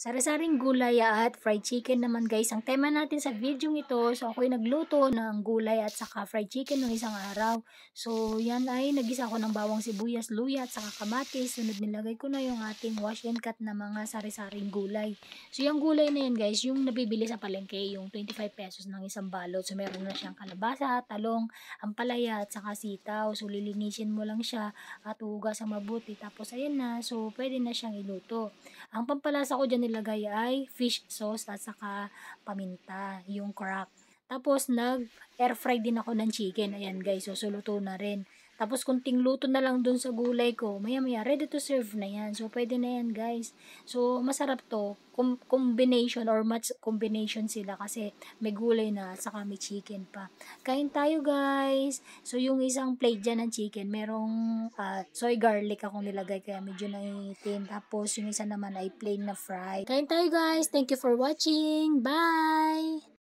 Sari-saring gulay at fried chicken naman guys ang tema natin sa video ito. So ako'y nagluto ng gulay at saka fried chicken ng isang araw. So yan ay nagisa ko ng bawang sibuyas, luya at saka kamatis. Sunod nilagay ko na yung ating wash and cut na mga sari-saring gulay. So yung gulay na yan guys, yung nabibili sa palengke, yung 25 pesos ng isang balot. So meron na siyang kalabasa, talong, ampalaya at saka sitaw. So lilinisin mo lang siya at hugasan mabuti. Tapos ayan na, so pwede na siyang iluto. Ang pampalasa ko dyan nilagay ay fish sauce at saka paminta, yung crack. Tapos nag-air fry din ako ng chicken. Ayan guys, so luto na rin. Tapos kunting luto na lang dun sa gulay ko. Maya maya, ready to serve na yan. So pwede na yan guys. So masarap to. Combination or match combination sila kasi may gulay na at saka may chicken pa. Kain tayo guys. So yung isang plate dyan ng chicken, merong soy garlic akong nilagay kaya medyo naiitim. Tapos yung isa naman ay plain na fried. Kain tayo guys. Thank you for watching. Bye!